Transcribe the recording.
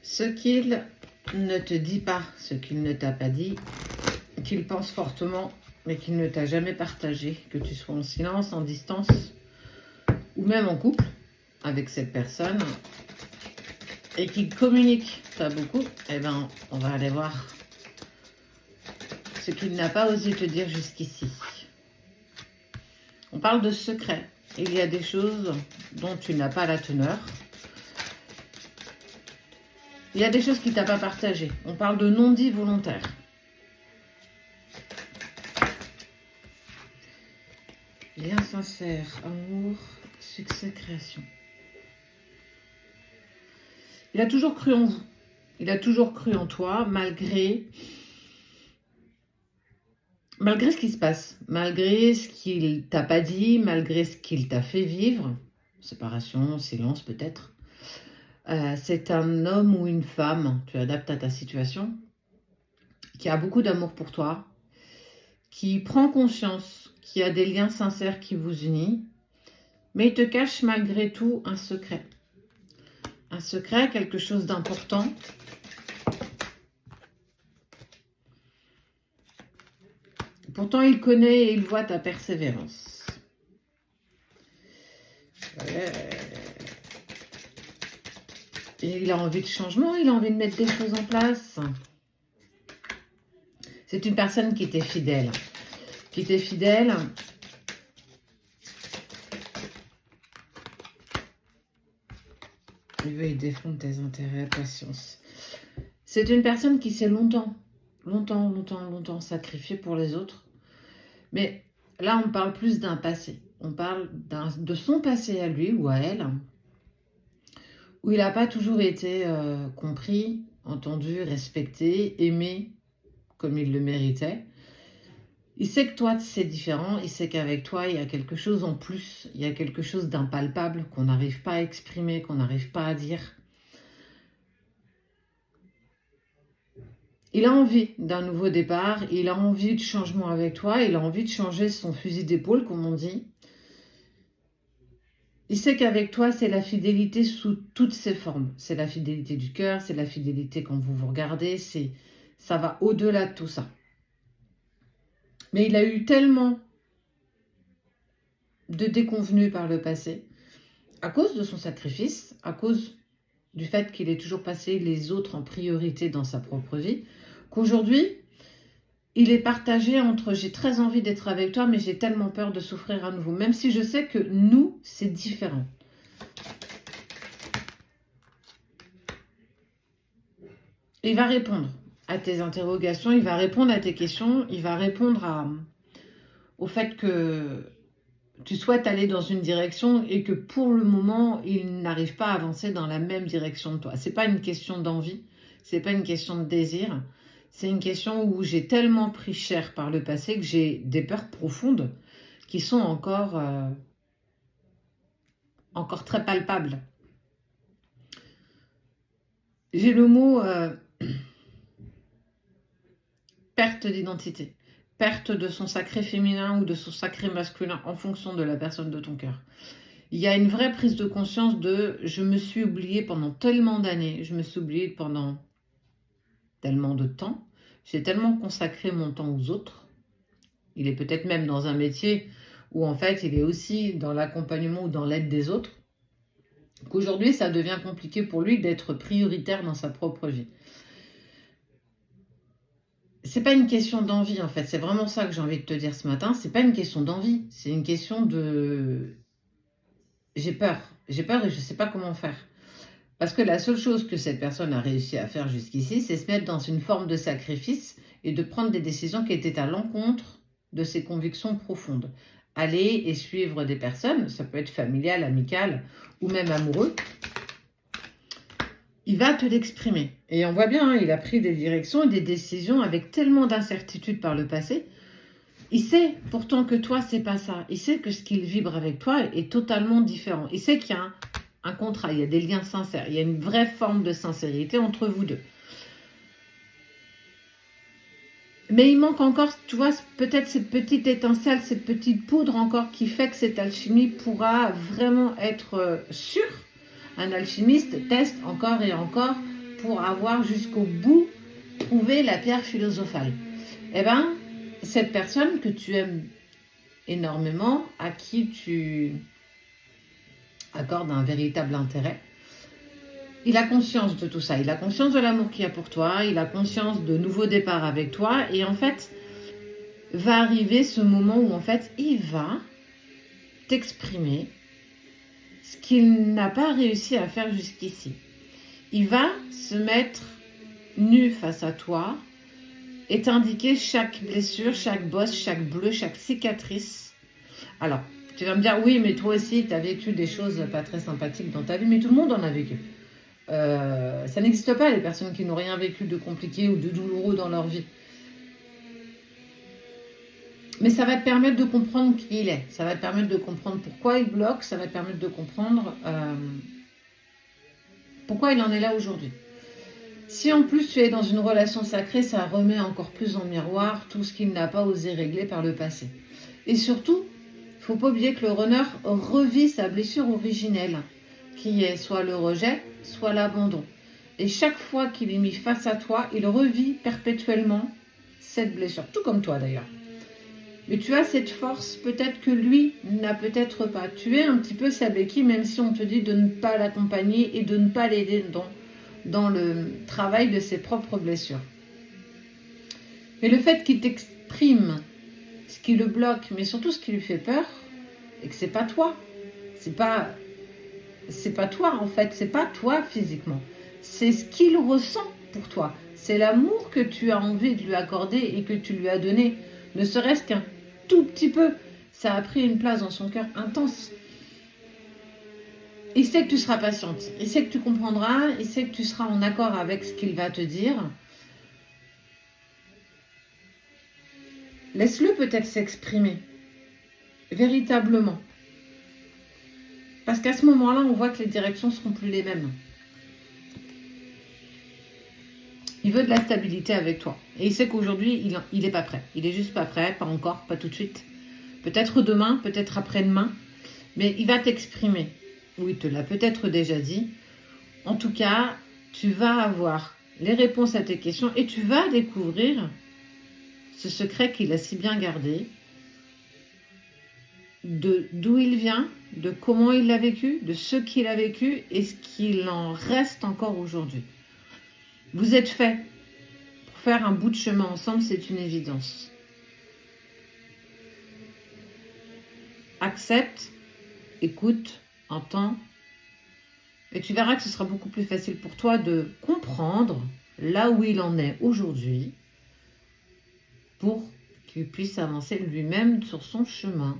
Ce qu'il ne te dit pas, ce qu'il ne t'a pas dit, qu'il pense fortement, mais qu'il ne t'a jamais partagé, que tu sois en silence, en distance, ou même en couple avec cette personne, et qu'il communique pas beaucoup, eh ben, on va aller voir ce qu'il n'a pas osé te dire jusqu'ici. On parle de secret. Il y a des choses dont tu n'as pas la teneur. Il y a des choses qu'il ne t'a pas partagées. On parle de non-dit volontaire. Lien sincère, amour, succès, création. Il a toujours cru en vous. Il a toujours cru en toi, malgré ce qui se passe, malgré ce qu'il t'a pas dit, malgré ce qu'il t'a fait vivre. Séparation, silence peut-être. C'est un homme ou une femme, tu adaptes à ta situation, qui a beaucoup d'amour pour toi, qui prend conscience qu'il y a des liens sincères qui vous unissent, mais il te cache malgré tout un secret. Un secret, quelque chose d'important. Pourtant, il connaît et il voit ta persévérance. Et il a envie de changement, il a envie de mettre des choses en place. C'est une personne qui t'est fidèle. Qui t'est fidèle. Il veut y défendre tes intérêts, patience. C'est une personne qui s'est longtemps sacrifiée pour les autres. Mais là, on parle plus d'un passé. On parle de son passé à lui ou à elle, où il n'a pas toujours été compris, entendu, respecté, aimé comme il le méritait. Il sait que toi, c'est différent. Il sait qu'avec toi, il y a quelque chose en plus. Il y a quelque chose d'impalpable qu'on n'arrive pas à exprimer, qu'on n'arrive pas à dire. Il a envie d'un nouveau départ. Il a envie de changement avec toi. Il a envie de changer son fusil d'épaule, comme on dit. Il sait qu'avec toi, c'est la fidélité sous toutes ses formes. C'est la fidélité du cœur, c'est la fidélité quand vous vous regardez. Ça va au-delà de tout ça. Mais il a eu tellement de déconvenues par le passé, à cause de son sacrifice, à cause du fait qu'il ait toujours passé les autres en priorité dans sa propre vie, qu'aujourd'hui, il est partagé entre j'ai très envie d'être avec toi, mais j'ai tellement peur de souffrir à nouveau. Même si je sais que nous, c'est différent. Il va répondre à tes interrogations, il va répondre à tes questions, il va répondre au fait que tu souhaites aller dans une direction et que pour le moment, il n'arrive pas à avancer dans la même direction que toi. Ce n'est pas une question d'envie, ce n'est pas une question de désir. C'est une question où j'ai tellement pris cher par le passé que j'ai des peurs profondes qui sont encore très palpables. J'ai le mot perte d'identité, perte de son sacré féminin ou de son sacré masculin en fonction de la personne de ton cœur. Il y a une vraie prise de conscience de je me suis oubliée pendant tellement d'années, je me suis oubliée pendant tellement de temps. J'ai tellement consacré mon temps aux autres. Il est peut-être même dans un métier où en fait il est aussi dans l'accompagnement ou dans l'aide des autres, qu'aujourd'hui ça devient compliqué pour lui d'être prioritaire dans sa propre vie. C'est pas une question d'envie en fait, c'est vraiment ça que j'ai envie de te dire ce matin. C'est pas une question d'envie, c'est une question de j'ai peur et je sais pas comment faire. Parce que la seule chose que cette personne a réussi à faire jusqu'ici, c'est se mettre dans une forme de sacrifice et de prendre des décisions qui étaient à l'encontre de ses convictions profondes. Aller et suivre des personnes, ça peut être familial, amical ou même amoureux, il va te l'exprimer. Et on voit bien, il a pris des directions et des décisions avec tellement d'incertitudes par le passé. Il sait pourtant que toi, c'est pas ça. Il sait que ce qu'il vibre avec toi est totalement différent. Il sait qu'il y a un contrat, il y a des liens sincères, il y a une vraie forme de sincérité entre vous deux. Mais il manque encore, tu vois, peut-être cette petite étincelle, cette petite poudre encore qui fait que cette alchimie pourra vraiment être sûre. Un alchimiste teste encore et encore pour avoir jusqu'au bout trouvé la pierre philosophale. Eh bien, cette personne que tu aimes énormément, à qui tu accordes un véritable intérêt, il a conscience de tout ça, il a conscience de l'amour qu'il y a pour toi, il a conscience de nouveaux départs avec toi, et en fait, va arriver ce moment où en fait, il va t'exprimer ce qu'il n'a pas réussi à faire jusqu'ici. Il va se mettre nu face à toi et t'indiquer chaque blessure, chaque bosse, chaque bleu, chaque cicatrice. Alors, tu vas me dire, oui, mais toi aussi, tu as vécu des choses pas très sympathiques dans ta vie, mais tout le monde en a vécu. Ça n'existe pas, les personnes qui n'ont rien vécu de compliqué ou de douloureux dans leur vie. Mais ça va te permettre de comprendre qui il est. Ça va te permettre de comprendre pourquoi il bloque. Ça va te permettre de comprendre pourquoi il en est là aujourd'hui. Si en plus tu es dans une relation sacrée, ça remet encore plus en miroir tout ce qu'il n'a pas osé régler par le passé. Et surtout, il ne faut pas oublier que le runner revit sa blessure originelle, qui est soit le rejet, soit l'abandon. Et chaque fois qu'il est mis face à toi, il revit perpétuellement cette blessure, tout comme toi d'ailleurs. Mais tu as cette force, peut-être que lui n'a peut-être pas. Tu es un petit peu sa béquille, même si on te dit de ne pas l'accompagner et de ne pas l'aider dans le travail de ses propres blessures. Mais le fait qu'il t'exprime ce qui le bloque, mais surtout ce qui lui fait peur, et que c'est pas toi, c'est pas toi en fait, c'est pas toi physiquement, c'est ce qu'il ressent pour toi, c'est l'amour que tu as envie de lui accorder et que tu lui as donné, ne serait-ce qu'un tout petit peu, ça a pris une place dans son cœur intense. Il sait que tu seras patiente, il sait que tu comprendras, il sait que tu seras en accord avec ce qu'il va te dire. Laisse-le peut-être s'exprimer, véritablement. Parce qu'à ce moment-là, on voit que les directions ne seront plus les mêmes. Il veut de la stabilité avec toi. Et il sait qu'aujourd'hui, il n'est pas prêt. Il n'est juste pas prêt, pas encore, pas tout de suite. Peut-être demain, peut-être après-demain. Mais il va t'exprimer. Ou il te l'a peut-être déjà dit. En tout cas, tu vas avoir les réponses à tes questions et tu vas découvrir ce secret qu'il a si bien gardé, d'où il vient, de comment il l'a vécu, de ce qu'il a vécu et ce qu'il en reste encore aujourd'hui. Vous êtes faits pour faire un bout de chemin ensemble, c'est une évidence. Accepte, écoute, entends, et tu verras que ce sera beaucoup plus facile pour toi de comprendre là où il en est aujourd'hui pour qu'il puisse avancer lui-même sur son chemin.